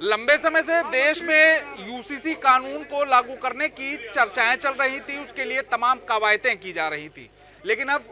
लंबे समय से देश में यूसीसी कानून को लागू करने की चर्चाएं चल रही थी, उसके लिए तमाम कवायदें की जा रही थी। लेकिन अब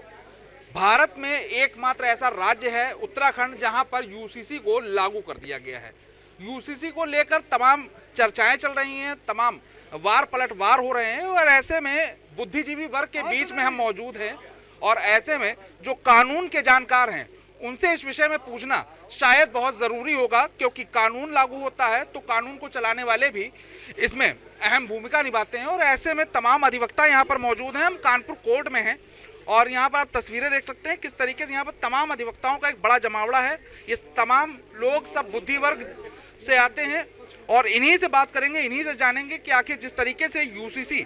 भारत में एकमात्र ऐसा राज्य है उत्तराखंड जहां पर यूसीसी को लागू कर दिया गया है। यूसीसी को लेकर तमाम चर्चाएं चल रही हैं, तमाम वार पलटवार हो रहे हैं और ऐसे में बुद्धिजीवी वर्ग के बीच में हम मौजूद हैं और ऐसे में जो कानून के जानकार हैं उनसे इस विषय में पूछना शायद बहुत ज़रूरी होगा, क्योंकि कानून लागू होता है तो कानून को चलाने वाले भी इसमें अहम भूमिका निभाते हैं और ऐसे में तमाम अधिवक्ता यहाँ पर मौजूद हैं। हम कानपुर कोर्ट में हैं और यहाँ पर आप तस्वीरें देख सकते हैं किस तरीके से यहाँ पर तमाम अधिवक्ताओं का एक बड़ा जमावड़ा है। ये तमाम लोग सब बुद्धि वर्ग से आते हैं और इन्हीं से बात करेंगे, इन्हीं से जानेंगे कि आखिर जिस तरीके से यूसीसी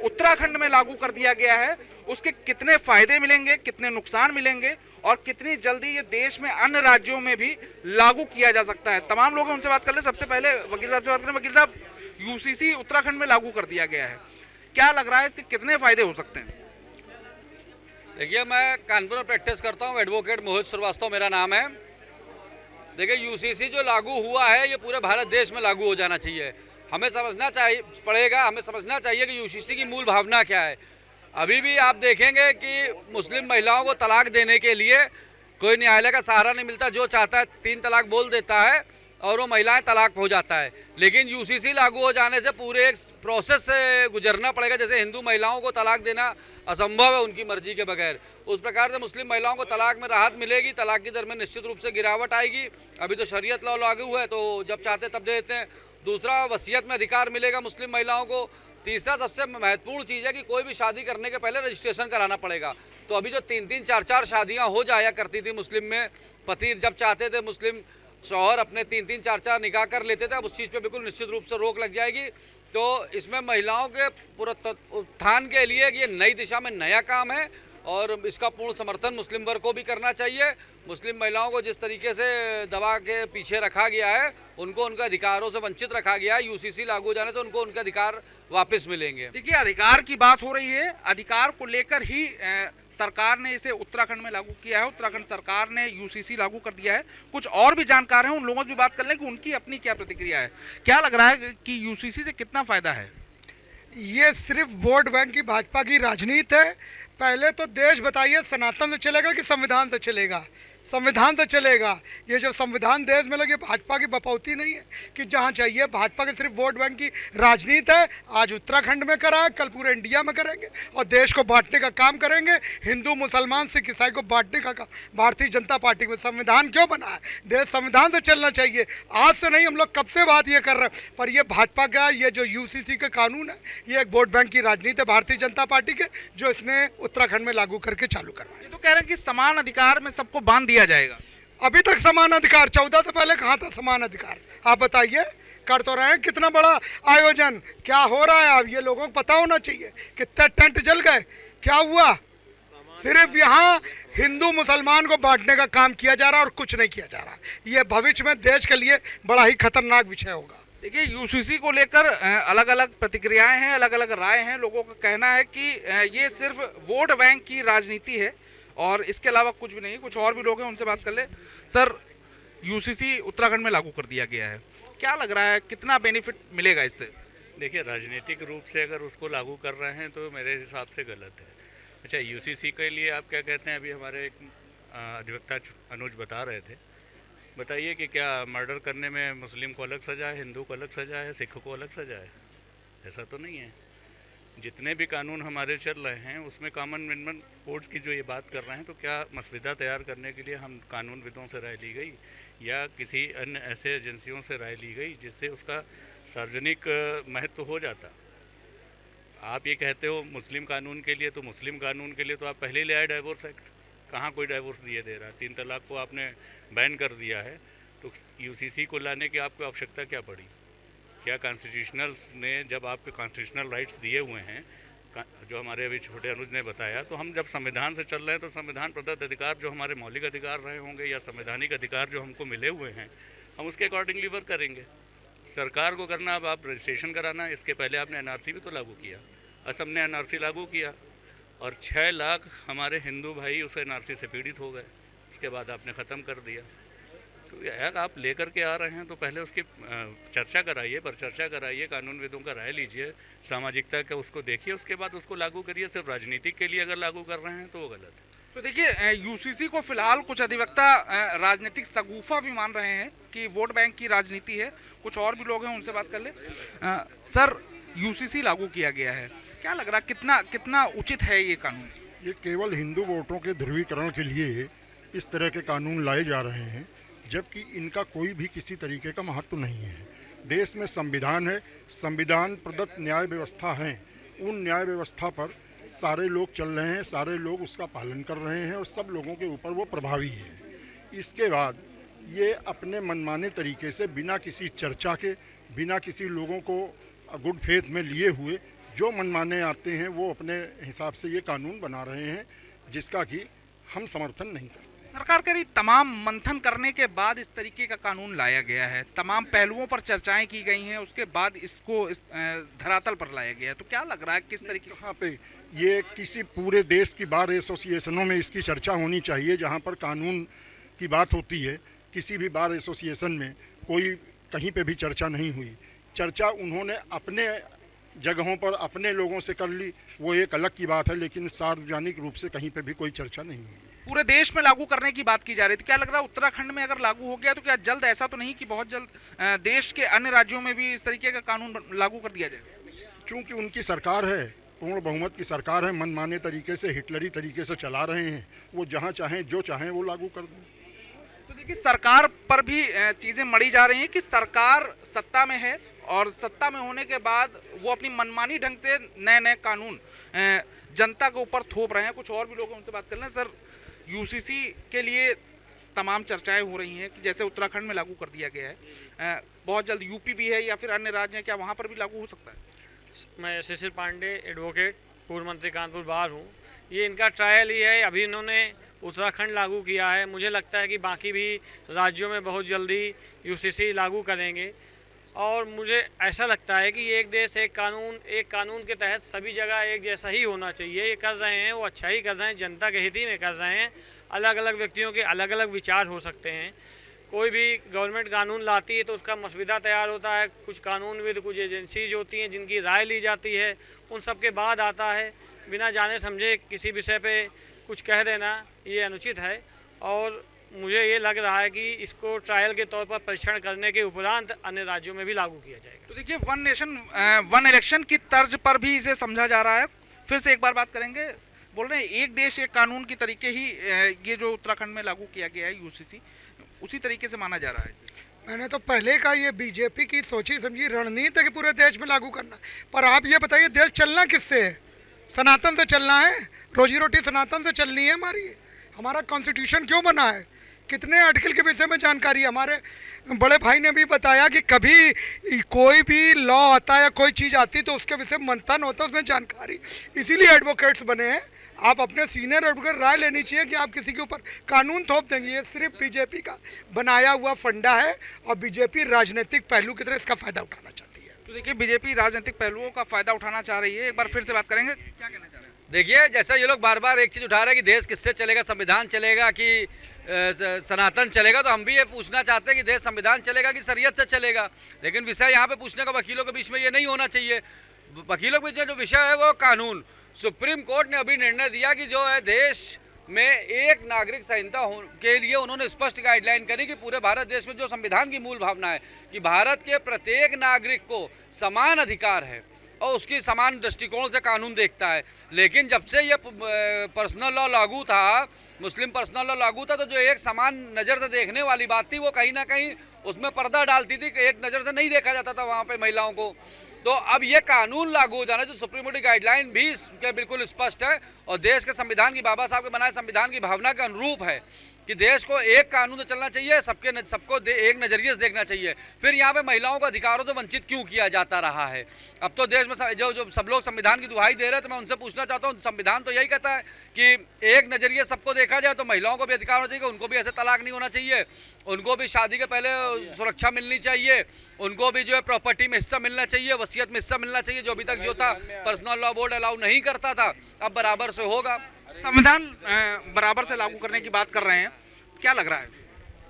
उत्तराखंड में लागू कर दिया गया है उसके कितने फायदे मिलेंगे, कितने नुकसान मिलेंगे और कितनी जल्दी ये देश में अन्य राज्यों में भी लागू किया जा सकता है। तमाम लोग हमसे बात कर ले। सबसे पहले वकील साहब से बात करें। वकील साहब, यूसीसी उत्तराखंड में लागू कर दिया गया है, क्या लग रहा है इसके कितने फायदे हो सकते हैं? देखिए, मैं कानपुर में प्रैक्टिस करता हूँ। एडवोकेट मोहित श्रीवास्तव मेरा नाम है। देखिए, यूसीसी जो लागू हुआ है ये पूरे भारत देश में लागू हो जाना चाहिए। हमें समझना चाहिए कि यूसीसी की मूल भावना क्या है। अभी भी आप देखेंगे कि मुस्लिम महिलाओं को तलाक देने के लिए कोई न्यायालय का सहारा नहीं मिलता। जो चाहता है 3 तलाक बोल देता है और वो महिलाएं तलाक हो जाता है। लेकिन यूसीसी लागू हो जाने से पूरे एक प्रोसेस से गुजरना पड़ेगा। जैसे हिंदू महिलाओं को तलाक देना असंभव है उनकी मर्जी के बगैर, उस प्रकार से मुस्लिम महिलाओं को तलाक में राहत मिलेगी। तलाक की दर में निश्चित रूप से गिरावट आएगी। अभी तो शरीयत लॉ लागू है तो जब चाहते तब दे देते हैं। दूसरा, वसीयत में अधिकार मिलेगा मुस्लिम महिलाओं को। तीसरा, सबसे महत्वपूर्ण चीज़ है कि कोई भी शादी करने के पहले रजिस्ट्रेशन कराना पड़ेगा। तो अभी जो 3-3, 4-4 शादियां हो जाया करती थी मुस्लिम में, पति जब चाहते थे मुस्लिम शौहर अपने 3-3, 4-4 निकाह कर लेते थे, अब उस चीज़ पे बिल्कुल निश्चित रूप से रोक लग जाएगी। तो इसमें महिलाओं के उत्थान के लिए ये नई दिशा में नया काम है और इसका पूर्ण समर्थन मुस्लिम वर्ग को भी करना चाहिए। मुस्लिम महिलाओं को जिस तरीके से दबा के पीछे रखा गया है, उनको उनके अधिकारों से वंचित रखा गया है। यूसीसी लागू हो जाने से उनको उनके अधिकार वापस मिलेंगे। देखिए, अधिकार की बात हो रही है, अधिकार को लेकर ही सरकार ने इसे उत्तराखंड में लागू किया है। उत्तराखंड सरकार ने यूसीसी लागू कर दिया है। कुछ और भी जानकार हैं, उन लोगों से भी बात कर लें कि उनकी अपनी क्या प्रतिक्रिया है। क्या लग रहा है कि यूसीसी से कितना फायदा है? ये सिर्फ वोट बैंक की भाजपा की राजनीति है। पहले तो देश बताइए सनातन से चलेगा कि संविधान से चलेगा? संविधान से चलेगा। ये जो संविधान देश में लगे भाजपा की बपौती नहीं है कि जहाँ चाहिए। भाजपा के सिर्फ वोट बैंक की राजनीति है। आज उत्तराखंड में करा है, कल पूरे इंडिया में करेंगे और देश को बांटने का काम करेंगे। हिंदू मुसलमान सिख ईसाई को बांटने का काम भारतीय जनता पार्टी में। संविधान क्यों बना है? देश संविधान से चलना चाहिए। आज से नहीं, हम लोग कब से बात ये कर रहे हैं। पर ये भाजपा का ये जो यूसीसी का कानून है ये एक वोट बैंक की राजनीति है भारतीय जनता पार्टी के, जो इसने उत्तराखंड में लागू करके चालू करवाया। ये तो कह रहे हैं कि समान अधिकार में सबको बांध दिया जाएगा। अभी तक समान अधिकार 14 से पहले कहाँ था समान अधिकार? आप बताइए। कर तो रहे हैं कितना बड़ा आयोजन, क्या हो रहा है अब ये लोगों को पता होना चाहिए। कितने टेंट जल गए, क्या हुआ? सिर्फ यहाँ हिंदू मुसलमान को बांटने का काम किया जा रहा है और कुछ नहीं किया जा रहा। ये भविष्य में देश के लिए बड़ा ही खतरनाक विषय होगा। देखिए, यूसीसी को लेकर अलग अलग प्रतिक्रियाएं हैं, अलग अलग राय हैं। लोगों का कहना है कि ये सिर्फ वोट बैंक की राजनीति है और इसके अलावा कुछ भी नहीं। कुछ और भी लोग हैं, उनसे बात कर ले। सर, यूसीसी उत्तराखंड में लागू कर दिया गया है, क्या लग रहा है कितना बेनिफिट मिलेगा इससे? देखिए, राजनीतिक रूप से अगर उसको लागू कर रहे हैं तो मेरे हिसाब से गलत है। अच्छा, यूसीसी के लिए आप क्या कहते हैं? अभी हमारे एक अधिवक्ता अनुज बता रहे थे। बताइए कि क्या मर्डर करने में मुस्लिम को अलग सज़ा है, हिंदू को अलग सज़ा है, सिख को अलग सज़ा है? ऐसा तो नहीं है। जितने भी कानून हमारे चल रहे हैं उसमें कॉमन मिनिमम कोड्स की जो ये बात कर रहे हैं, तो क्या मसविदा तैयार करने के लिए हम कानूनविदों से राय ली गई या किसी अन्य ऐसे एजेंसियों से राय ली गई जिससे उसका सार्वजनिक महत्व हो जाता? आप ये कहते हो मुस्लिम कानून के लिए, तो मुस्लिम कानून के लिए तो आप पहले ले आए डाइवोर्स एक्ट। कहाँ कोई डाइवोर्स दिए दे रहा है? 3 तलाक को आपने बैन कर दिया है, तो यूसीसी को लाने की आपको आवश्यकता क्या पड़ी? क्या कॉन्स्टिट्यूशनल ने जब आपके कॉन्स्टिट्यूशनल राइट्स दिए हुए हैं, जो हमारे अभी छोटे अनुज ने बताया, तो हम जब संविधान से चल रहे हैं तो संविधान प्रदत्त अधिकार जो हमारे मौलिक अधिकार रहे होंगे या संवैधानिक अधिकार जो हमको मिले हुए हैं, हम उसके अकॉर्डिंगली वर्क करेंगे। सरकार को करना, अब आप रजिस्ट्रेशन कराना। इसके पहले आपने एनआरसी भी तो लागू किया। असम ने एनआरसी लागू किया और 6 लाख हमारे हिंदू भाई उस एनआरसी से पीड़ित हो गए। उसके बाद आपने ख़त्म कर दिया। तो तो यार आप लेकर के आ रहे हैं तो पहले उसकी चर्चा कराइए, पर चर्चा कराइए, कानूनविदों का राय लीजिए, सामाजिकता का उसको देखिए, उसके बाद उसको लागू करिए। सिर्फ राजनीतिक के लिए अगर लागू कर रहे हैं तो वो गलत है। तो देखिए यूसीसी को फिलहाल कुछ अधिवक्ता राजनीतिक शगुफा भी मान रहे हैं कि वोट बैंक की राजनीति है। कुछ और भी लोग हैं, उनसे बात कर ले। सर, यूसीसी लागू किया गया है, क्या लग रहा है कितना उचित है ये कानून? ये केवल हिंदू वोटों के ध्रुवीकरण के लिए इस तरह के कानून लाए जा रहे हैं, जबकि इनका कोई भी किसी तरीके का महत्व नहीं है। देश में संविधान है, संविधान प्रदत्त न्याय व्यवस्था है, उन न्याय व्यवस्था पर सारे लोग चल रहे हैं, सारे लोग उसका पालन कर रहे हैं और सब लोगों के ऊपर वो प्रभावी है। इसके बाद ये अपने मनमाने तरीके से बिना किसी चर्चा के, बिना किसी लोगों को गुड फेथ में लिए हुए जो मनमाने आते हैं वो अपने हिसाब से ये कानून बना रहे हैं, जिसका कि हम समर्थन नहीं करते। सरकार कह रही तमाम मंथन करने के बाद इस तरीके का कानून लाया गया है, तमाम पहलुओं पर चर्चाएं की गई हैं, उसके बाद इसको धरातल पर लाया गया है। तो क्या लग रहा है किस तरीके यहाँ पे ये किसी पूरे देश की बार एसोसिएशनों में इसकी चर्चा होनी चाहिए, जहाँ पर कानून की बात होती है। किसी भी बार एसोसिएशन में कोई कहीं पे भी चर्चा नहीं हुई। चर्चा उन्होंने अपने जगहों पर अपने लोगों से कर ली, वो एक अलग की बात है, लेकिन सार्वजनिक रूप से कहीं पे भी कोई चर्चा नहीं हुई। पूरे देश में लागू करने की बात की जा रही थी, क्या लग रहा है उत्तराखंड में अगर लागू हो गया तो क्या जल्द, ऐसा तो नहीं कि बहुत जल्द देश के अन्य राज्यों में भी इस तरीके का कानून लागू कर दिया जाएगा? चूँकि उनकी सरकार है, पूर्ण बहुमत की सरकार है, मनमाने तरीके से, हिटलरी तरीके से चला रहे हैं, वो जहाँ चाहें जो चाहें वो लागू कर दें। तो देखिए सरकार पर भी चीज़ें मढ़ी जा रही हैं कि सरकार सत्ता में है और सत्ता में होने के बाद वो अपनी मनमानी ढंग से नए नए कानून जनता के ऊपर थोप रहे हैं। कुछ और भी लोग हैं, उनसे बात कर लें। सर, यूसीसी के लिए तमाम चर्चाएं हो रही हैं कि जैसे उत्तराखंड में लागू कर दिया गया है, बहुत जल्द यूपी भी है या फिर अन्य राज्य हैं, क्या वहाँ पर भी लागू हो सकता है? मैं शिशिर पांडे, एडवोकेट, पूर्व मंत्री कानपुर बार हूँ। ये इनका ट्रायल ही है, अभी इन्होंने उत्तराखंड लागू किया है। मुझे लगता है कि बाकी भी राज्यों में बहुत जल्दी यूसीसी लागू करेंगे और मुझे ऐसा लगता है कि एक देश एक कानून के तहत सभी जगह एक जैसा ही होना चाहिए। ये कर रहे हैं वो अच्छा ही कर रहे हैं, जनता के हित ही में कर रहे हैं। अलग अलग व्यक्तियों के अलग अलग विचार हो सकते हैं। कोई भी गवर्नमेंट कानून लाती है तो उसका मसविदा तैयार होता है, कुछ कानूनविद, कुछ एजेंसीज होती हैं जिनकी राय ली जाती है, उन सब के बाद आता है। बिना जाने समझे किसी विषय पे कुछ कह देना ये अनुचित है और मुझे ये लग रहा है कि इसको ट्रायल के तौर पर परीक्षण करने के उपरांत अन्य राज्यों में भी लागू किया जाएगा। तो देखिए वन नेशन वन इलेक्शन की तर्ज पर भी इसे समझा जा रहा है। फिर से एक बार बात करेंगे, बोल रहे हैं एक देश एक कानून की तरीके ही ये जो उत्तराखंड में लागू किया गया है यूसीसी, उसी तरीके से माना जा रहा है। मैंने तो पहले का ये बीजेपी की सोची समझी रणनीति है कि पूरे देश में लागू करना, पर आप ये बताइए देश चलना किससे है? सनातन से चलना है, रोजी रोटी सनातन से चलनी है हमारी। हमारा कॉन्स्टिट्यूशन क्यों बना है, कितने आर्टिकल के विषय में जानकारी। हमारे बड़े भाई ने भी बताया कि कभी कोई भी लॉ आता है या कोई चीज़ आती है तो उसके विषय में मंथन होता है, उसमें जानकारी। इसीलिए एडवोकेट्स बने हैं। आप अपने सीनियर एडवोकेट राय लेनी चाहिए कि आप किसी के ऊपर कानून थोप देंगे। ये सिर्फ बीजेपी का बनाया हुआ फंडा है और बीजेपी राजनीतिक पहलू की तरह इसका फायदा उठाना चाहती है। तो देखिए बीजेपी राजनीतिक पहलुओं का फायदा उठाना चाह रही है। एक बार फिर से बात करेंगे, क्या कहना चाह रहे हैं? देखिए, जैसा ये लोग बार बार एक चीज़ उठा रहे हैं कि देश किससे चलेगा, संविधान चलेगा कि सनातन चलेगा, तो हम भी ये पूछना चाहते हैं कि देश संविधान चलेगा कि शरीयत से चलेगा। लेकिन विषय यहाँ पे पूछने का वकीलों के बीच में ये नहीं होना चाहिए। वकीलों के बीच जो विषय है वो कानून। सुप्रीम कोर्ट ने अभी निर्णय दिया कि जो है देश में एक नागरिक संहिता के लिए उन्होंने स्पष्ट गाइडलाइन करी कि पूरे भारत देश में जो संविधान की मूल भावना है कि भारत के प्रत्येक नागरिक को समान अधिकार है और उसकी समान दृष्टिकोण से कानून देखता है। लेकिन जब से ये पर्सनल लॉ लागू था, मुस्लिम पर्सनल लॉ लागू था, तो जो एक समान नज़र से देखने वाली बात थी वो कहीं ना कहीं उसमें पर्दा डालती थी कि एक नज़र से नहीं देखा जाता था वहाँ पे महिलाओं को। तो अब ये कानून लागू हो जाना, जो सुप्रीम कोर्ट की गाइडलाइन भी इसके बिल्कुल स्पष्ट है और देश के संविधान की, बाबा साहब के बनाए संविधान की भावना के अनुरूप है कि देश को एक कानून से चलना चाहिए, सबको एक नज़रिए से देखना चाहिए। फिर यहाँ पे महिलाओं को अधिकारों से वंचित क्यों किया जाता रहा है? अब तो देश में जो सब लोग संविधान की दुहाई दे रहे हैं, तो मैं उनसे पूछना चाहता हूँ, संविधान तो यही कहता है कि एक नज़रिए सबको देखा जाए, तो महिलाओं को भी अधिकार होना चाहिए, उनको भी ऐसे तलाक नहीं होना चाहिए, उनको भी शादी के पहले सुरक्षा मिलनी चाहिए, उनको भी जो है प्रॉपर्टी में हिस्सा मिलना चाहिए, वसीयत में हिस्सा मिलना चाहिए। जो अभी तक जो था पर्सनल लॉ बोर्ड अलाउ नहीं करता था, अब बराबर से होगा। संविधान बराबर से लागू करने की बात कर रहे हैं, क्या लग रहा है?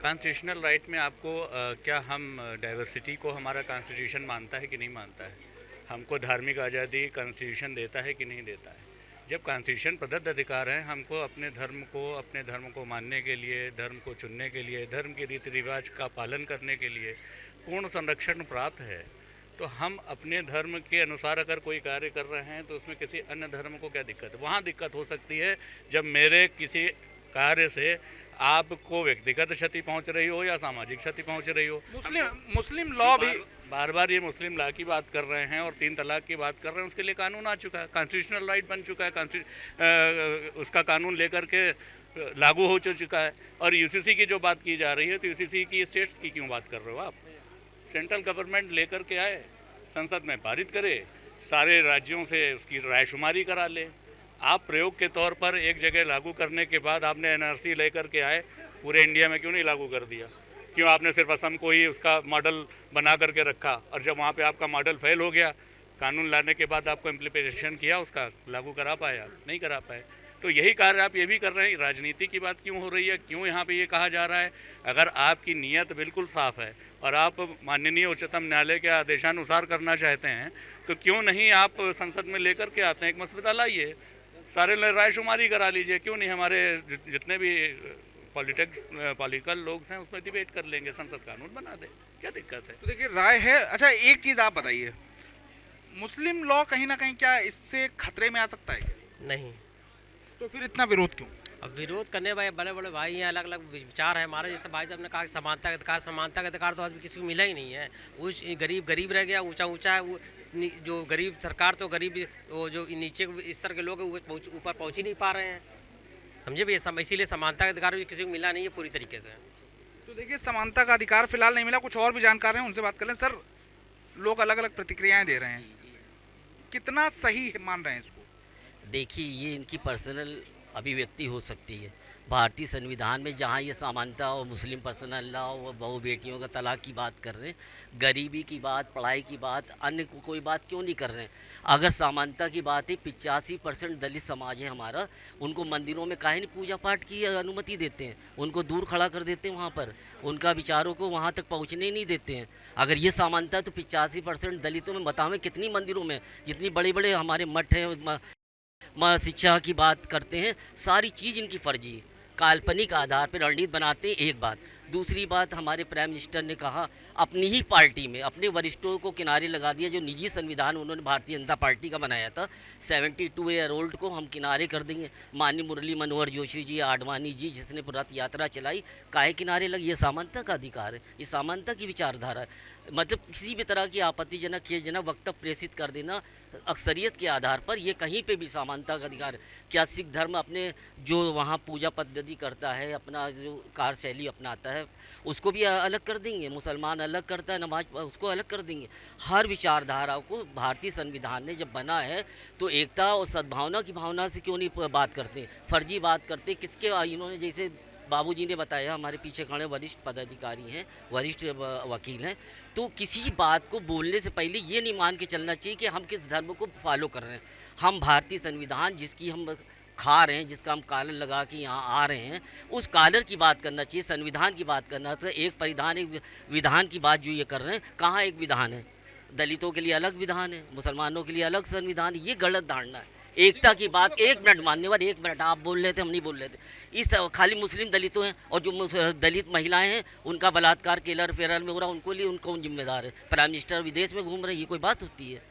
कॉन्स्टिट्यूशनल राइट में आपको क्या हम डाइवर्सिटी को हमारा कॉन्स्टिट्यूशन मानता है कि नहीं मानता है? हमको धार्मिक आज़ादी कॉन्स्टिट्यूशन देता है कि नहीं देता है? जब कॉन्स्टिट्यूशन प्रदत्त अधिकार है हमको अपने धर्म को मानने के लिए, धर्म को चुनने के लिए, धर्म के रीति रिवाज का पालन करने के लिए पूर्ण संरक्षण प्राप्त है, तो हम अपने धर्म के अनुसार अगर कोई कार्य कर रहे हैं तो उसमें किसी अन्य धर्म को क्या दिक्कत है? वहाँ दिक्कत हो सकती है जब मेरे किसी कार्य से आपको व्यक्तिगत क्षति पहुंच रही हो या सामाजिक क्षति पहुंच रही हो। मुस्लिम लॉ भी बार बार ये मुस्लिम लॉ की बात कर रहे हैं और 3 तलाक की बात कर रहे हैं, उसके लिए कानून आ चुका है, कॉन्स्टिट्यूशनल राइट बन चुका है, उसका कानून लेकर के लागू हो चुका है। और यूसीसी की जो बात की जा रही है तो यूसीसी की स्टेट्स की क्यों बात कर रहे हो आप? सेंट्रल गवर्नमेंट लेकर के आए, संसद में पारित करे, सारे राज्यों से उसकी रायशुमारी करा ले। आप प्रयोग के तौर पर एक जगह लागू करने के बाद आपने एनआरसी लेकर के आए, पूरे इंडिया में क्यों नहीं लागू कर दिया? क्यों आपने सिर्फ असम को ही उसका मॉडल बना करके रखा? और जब वहाँ पे आपका मॉडल फेल हो गया, कानून लाने के बाद आपको इम्प्लीमेंटेशन किया, उसका लागू करा पाए? आप नहीं करा पाए। तो यही कार्य आप ये भी कर रहे हैं। राजनीति की बात क्यों हो रही है? क्यों यहाँ पे ये कहा जा रहा है? अगर आपकी नीयत बिल्कुल साफ़ है और आप माननीय उच्चतम न्यायालय के आदेशानुसार करना चाहते हैं, तो क्यों नहीं आप संसद में लेकर के आते हैं, एक मसवदा लाइए, सारे रायशुमारी करा लीजिए। क्यों नहीं? हमारे जितने भी पॉलिटिकल लोग हैं उसमें डिबेट कर लेंगे, संसद कानून बना दे, क्या दिक्कत है? तो देखिए राय है। अच्छा, एक चीज़ आप बताइए, मुस्लिम लॉ कहीं ना कहीं क्या इससे खतरे में आ सकता है? नहीं। तो फिर इतना विरोध क्यों? अब विरोध करने वाले बड़े बड़े भाई हैं, अलग अलग विचार है हमारे। जैसे भाई साहब ने कहा कि समानता का अधिकार तो आज भी किसी को मिला ही नहीं है। उस गरीब रह गया, ऊंचा है, वो जो गरीब सरकार तो गरीब, वो जो नीचे स्तर के लोग हैं वो ऊपर पहुंच ही नहीं पा रहे हैं, समझे भैया। इसीलिए समानता का अधिकार भी किसी को मिला नहीं है पूरी तरीके से। तो देखिए, समानता का अधिकार फिलहाल नहीं मिला। कुछ और भी जानकार हैं, उनसे बात कर लें। सर, लोग अलग अलग प्रतिक्रियाएं दे रहे हैं, कितना सही मान रहे हैं इसको? देखिए, ये इनकी पर्सनल अभिव्यक्ति हो सकती है। भारतीय संविधान में जहाँ ये समानता और मुस्लिम पर्सनल लॉ और बहु बेटियों का तलाक की बात कर रहे हैं, गरीबी की बात, पढ़ाई की बात, अन्य कोई बात क्यों नहीं कर रहे हैं? अगर समानता की बात है, 85% दलित समाज है हमारा, उनको मंदिरों में काहे नहीं पूजा पाठ की अनुमति देते हैं? उनको दूर खड़ा कर देते हैं, वहाँ पर उनका विचारों को वहाँ तक पहुँचने नहीं देते हैं। अगर ये समानता है तो 85% दलितों में बताओ कितनी मंदिरों में, जितनी बड़े बड़े हमारे मठ हैं, शिक्षा की बात करते हैं, सारी चीज़ इनकी फर्जी है, काल्पनिक आधार पर रणनीति बनाते हैं। एक बात। दूसरी बात, हमारे प्राइम मिनिस्टर ने कहा अपनी ही पार्टी में अपने वरिष्ठों को किनारे लगा दिया। जो निजी संविधान उन्होंने भारतीय जनता पार्टी का बनाया था, 72 ईयर ओल्ड को हम किनारे कर देंगे। माननीय मुरली मनोहर जोशी जी, आडवाणी जी, जिसने रथ यात्रा चलाई, काहे किनारे लगे? ये समानता का अधिकार है, ये समानता की विचारधारा है। मतलब किसी भी तरह की आपत्तिजनक खेदजनक वक्तव्य प्रेषित कर देना अक्सरियत के आधार पर, ये कहीं पे भी समानता का अधिकार है। क्या सिख धर्म अपने जो वहाँ पूजा पद्धति करता है, अपना जो कार्यशैली अपनाता है, उसको भी अलग कर देंगे? मुसलमान अलग करता है नमाज, उसको अलग कर देंगे? हर विचारधारा को भारतीय संविधान ने जब बना है तो एकता और सद्भावना की भावना से क्यों नहीं बात करते? फर्जी बात करते किसके? इन्होंने जैसे बाबूजी ने बताया, हमारे पीछे खड़े वरिष्ठ पदाधिकारी हैं, वरिष्ठ वकील हैं, तो किसी बात को बोलने से पहले ये नहीं मान के चलना चाहिए कि हम किस धर्म को फॉलो कर रहे हैं। हम भारतीय संविधान जिसकी हम खा रहे हैं, जिसका हम कॉलर लगा के यहाँ आ रहे हैं, उस कॉलर की बात करना चाहिए, संविधान की बात करना चाहिए। एक परिधान एक विधान की बात जो ये कर रहे हैं, कहाँ एक विधान है? दलितों के लिए अलग विधान है, मुसलमानों के लिए अलग संविधान है। ये गलत धारणा है। एकता की बात, 1 मिनट मान्यवर, 1 मिनट आप बोल रहे थे, हम नहीं बोल रहे थे। इस खाली मुस्लिम दलितों हैं और जो दलित महिलाएं हैं उनका बलात्कार केलर फेरल में हो रहा, उनको लिए उनको जिम्मेदार है? प्राइम मिनिस्टर विदेश में घूम रहे, ये कोई बात होती है?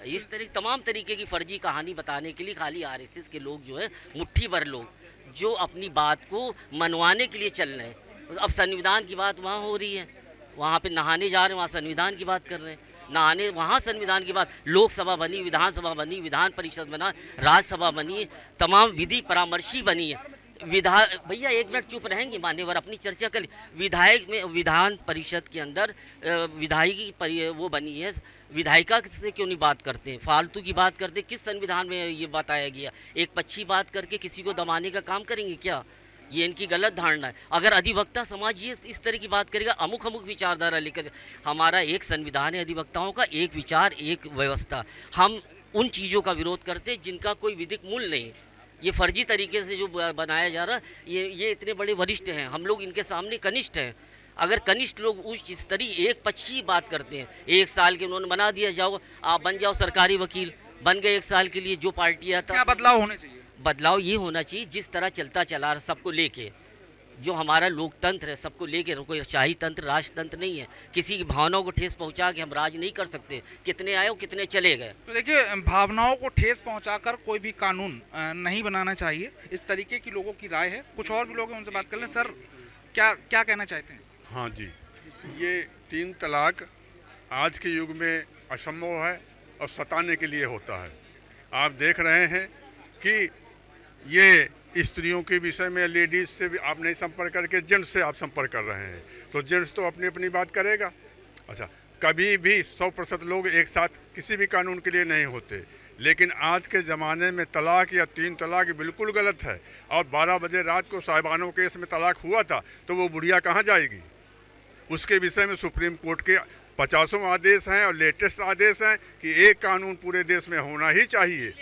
इस तरह तमाम तरीके की फर्जी कहानी बताने के लिए खाली आरएसएस के लोग जो है, मुट्ठी भर लोग जो अपनी बात को मनवाने के लिए चल रहे हैं। अब संविधान की बात वहाँ हो रही है, वहाँ पे नहाने जा रहे हैं, वहाँ संविधान की बात कर रहे हैं। नहाने वहाँ संविधान की बात, लोकसभा बनी, विधानसभा बनी, विधान परिषद बना, राज्यसभा बनी, तमाम विधि परामर्शी बनी है। भैया 1 मिनट चुप रहेंगे मान्यवर, अपनी चर्चा कर। विधायक में विधान परिषद के अंदर विधायकी वो बनी है, विधायिका से क्यों नहीं बात करते हैं? फालतू की बात करते? किस संविधान में ये बताया गया? एक पक्षी बात करके किसी को दबाने का काम करेंगे क्या? ये इनकी गलत धारणा है। अगर अधिवक्ता समाज ये इस तरह की बात करेगा, अमुक विचारधारा लेकर, हमारा एक संविधान है अधिवक्ताओं का, एक विचार, एक व्यवस्था। हम उन चीज़ों का विरोध करते हैं जिनका कोई विधिक मूल्य नहीं। ये फर्जी तरीके से जो बनाया जा रहा ये इतने बड़े वरिष्ठ हैं, हम लोग इनके सामने कनिष्ठ हैं। अगर कनिष्ठ लोग उस इस तरह एक पक्षी बात करते हैं, 1 साल के उन्होंने बना दिया, जाओ आप बन जाओ सरकारी वकील, बन गए 1 साल के लिए, जो पार्टी आता। क्या बदलाव होने चाहिए? बदलाव ये होना चाहिए जिस तरह चलता चला रहा सबको लेके, जो हमारा लोकतंत्र है सबको लेके, कोई शाही तंत्र राजतंत्र नहीं है। किसी की भावनाओं को ठेस पहुंचा के हम राज नहीं कर सकते, कितने आए और कितने चले गए। तो देखिए, भावनाओं को ठेस पहुंचाकर कोई भी कानून नहीं बनाना चाहिए, इस तरीके की लोगों की राय है। कुछ और भी लोग हैं, उनसे बात कर लें। सर, क्या क्या कहना चाहते हैं? हाँ जी, ये 3 तलाक आज के युग में असंभव है और सताने के लिए होता है। आप देख रहे हैं कि ये स्त्रियों के विषय में लेडीज़ से भी आप नहीं संपर्क करके जेंट्स से आप संपर्क कर रहे हैं, तो जेंट्स तो अपनी अपनी बात करेगा। अच्छा, कभी भी 100% लोग एक साथ किसी भी कानून के लिए नहीं होते, लेकिन आज के ज़माने में तलाक या 3 तलाक बिल्कुल गलत है। और 12 बजे रात को साहिबानों केस में तलाक हुआ था, तो वो बुढ़िया कहाँ जाएगी? उसके विषय में सुप्रीम कोर्ट के 50 आदेश हैं और लेटेस्ट आदेश हैं कि एक कानून पूरे देश में होना ही चाहिए।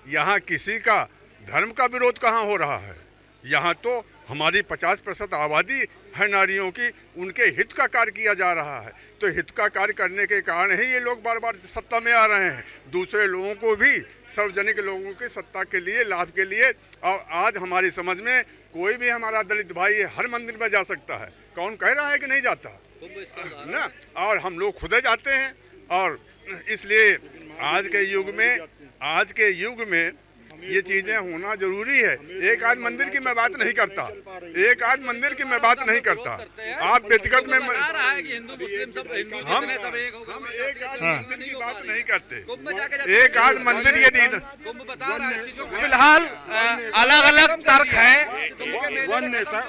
यहाँ किसी का धर्म का विरोध कहाँ हो रहा है? यहाँ तो हमारी 50% आबादी है नारियों की, उनके हित का कार्य किया जा रहा है। तो हित का कार्य करने के कारण ही ये लोग बार बार सत्ता में आ रहे हैं, दूसरे लोगों को भी, सार्वजनिक लोगों की सत्ता के लिए, लाभ के लिए। और आज हमारी समझ में कोई भी हमारा दलित भाई हर मंदिर में जा सकता है, कौन कह रहा है कि नहीं जाता ना? और हम लोग खुद जाते हैं। और इसलिए आज के युग में ये चीज़ें होना जरूरी है। एक आध मंदिर की मैं बात नहीं करता, आप व्यक्तिगत में हिंदू मुस्लिम सब हम एक आध मंदिर की बात नहीं करते। एक आध मंदिर यदि फिलहाल अलग अलग तर्क हैं।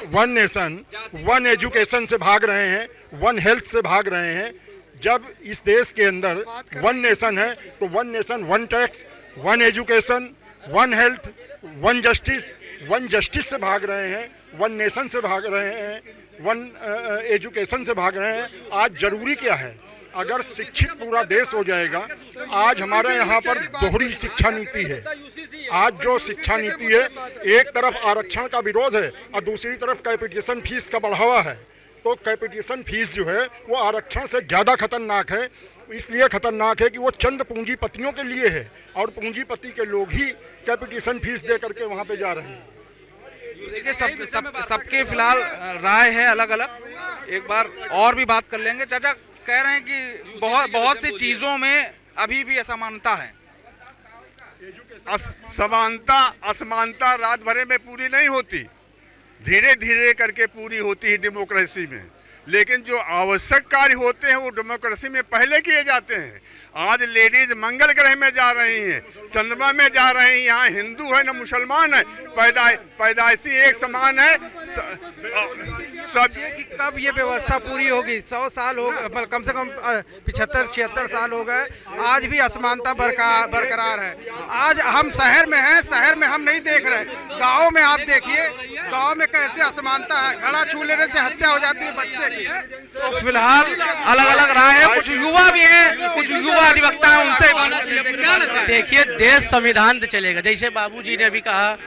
वन नेशन वन एजुकेशन से भाग रहे हैं, वन हेल्थ से भाग रहे हैं। जब इस देश के अंदर वन नेशन है तो one nation, one tax, one education, one health, one justice से भाग रहे हैं, वन नेशन से भाग रहे हैं, वन एजुकेशन से भाग रहे हैं। आज जरूरी क्या है? अगर शिक्षित पूरा देश हो जाएगा। आज हमारे यहाँ पर दोहरी शिक्षा नीति है। आज जो शिक्षा नीति है, एक तरफ आरक्षण का विरोध है और दूसरी तरफ कैपिटेशन फीस का बढ़ावा है। तो कैपिटेशन फीस जो है वो आरक्षण से ज़्यादा खतरनाक है। इसलिए खतरनाक है कि वो चंद पूंजीपतियों के लिए है और पूंजीपति के लोग ही कैपिटेशन फीस दे करके वहाँ पे जा रहे हैं। देखिए, सबके फिलहाल राय है अलग अलग। एक बार और भी बात कर लेंगे। चाचा कह रहे हैं कि बहुत सी चीज़ों में अभी भी असमानता है। असमानता रात भरे में पूरी नहीं होती, धीरे धीरे करके पूरी होती है डेमोक्रेसी में। लेकिन जो आवश्यक कार्य होते हैं वो डेमोक्रेसी में पहले किए जाते हैं। आज लेडीज मंगल ग्रह में जा रही हैं, चंद्रमा में जा रही हैं। यहाँ हिंदू है न मुसलमान है, पैदाइशी एक समान है सब। कब ये व्यवस्था पूरी होगी? 100 साल हो, कम से कम 75-76 साल हो गए, आज भी असमानता बरकरार है। आज हम शहर में हैं, शहर में हम नहीं देख रहे, गाँव में आप देखिए, गाँव में कैसे असमानता है। घड़ा छू लेने से हत्या हो जाती है बच्चे की। तो फिलहाल अलग अलग राय है। कुछ युवा भी हैं, कुछ युवा अधिवक्ता हैं, उनसे देखिए, देश संविधान से चलेगा। जैसे बाबूजी ने अभी कहा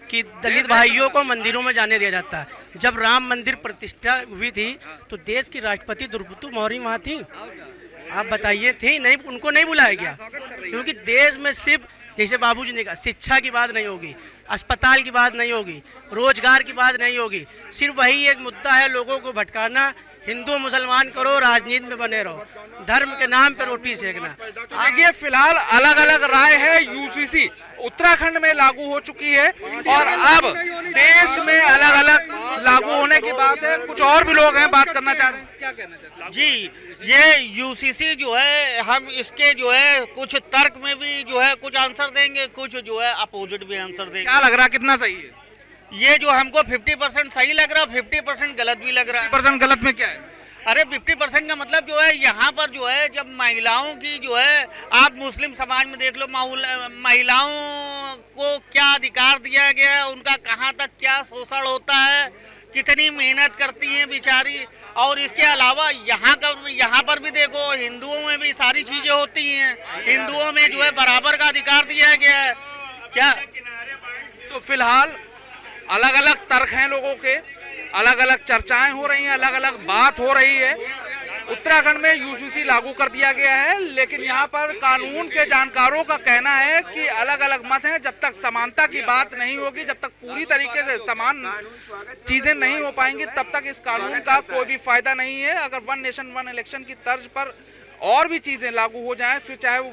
कि दलित भाइयों को मंदिरों में जाने दिया जाता है। जब राम मंदिर प्रतिष्ठा हुई थी तो देश की राष्ट्रपति द्रौपदी मुर्मू वहाँ थी, आप बताइए, थी नहीं? उनको नहीं बुलाया गया क्योंकि देश में सिर्फ, जैसे बाबूजी ने कहा, शिक्षा की बात नहीं होगी, अस्पताल की बात नहीं होगी, रोजगार की बात नहीं होगी। सिर्फ वही एक मुद्दा है, लोगों को भटकाना। हिंदू मुसलमान करो, राजनीति में बने रहो, धर्म के नाम पे रोटी सेकना। देखिए, फिलहाल अलग अलग राय है। यूसीसी उत्तराखंड में लागू हो चुकी है और अब देश में अलग अलग लागू होने की बात है। कुछ और भी लोग हैं, बात करना चाह रहे हैं। क्या कहना चाहते हैं? जी, ये यूसीसी जो है, हम इसके जो है कुछ तर्क में भी जो है कुछ आंसर देंगे, कुछ जो है अपोजिट भी आंसर देंगे। क्या लग रहा है, कितना सही है? ये जो हमको 50% सही लग रहा है, 50% गलत भी लग रहा है। 50% गलत में क्या है? अरे 50% का मतलब जो है, यहाँ पर जो है जब महिलाओं की जो है, आप मुस्लिम समाज में देख लो, महिलाओं को क्या अधिकार दिया गया है, उनका कहाँ तक क्या शोषण होता है, कितनी मेहनत करती हैं बेचारी। और इसके अलावा यहाँ पर भी देखो, हिंदुओं में भी सारी चीज़ें होती हैं। हिंदुओं में जो है बराबर का अधिकार दिया गया है। क्या तो फिलहाल अलग अलग तर्क हैं लोगों के, अलग अलग चर्चाएं हो रही हैं, अलग अलग बात हो रही है। उत्तराखंड में यूसीसी लागू कर दिया गया है, लेकिन यहाँ पर कानून के जानकारों का कहना है कि अलग अलग मत हैं। जब तक समानता की बात नहीं होगी, जब तक पूरी तरीके से समान चीजें नहीं हो पाएंगी, तब तक इस कानून का कोई भी फायदा नहीं है। अगर वन नेशन वन इलेक्शन की तर्ज पर और भी चीजें लागू हो जाएं, फिर चाहे वो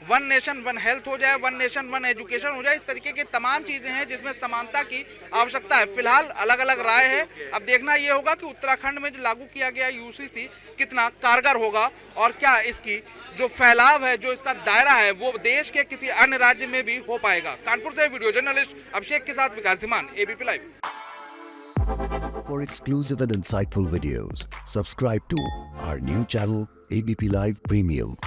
वन नेशन वन हेल्थ हो जाए, वन नेशन वन एजुकेशन हो जाए, इस तरीके की तमाम चीजें हैं जिसमें समानता की आवश्यकता है। फिलहाल अलग अलग राय है। अब देखना ये होगा कि उत्तराखंड में जो लागू किया गया यूसीसी कितना कारगर होगा और क्या इसकी जो फैलाव है, जो इसका दायरा है, वो देश के किसी अन्य राज्य में भी हो पाएगा। कानपुर से वीडियो जर्नलिस्ट अभिषेक के साथ Vikas Dhiman, ABP live. For exclusive and insightful videos, subscribe to our new channel ABP Live Premium.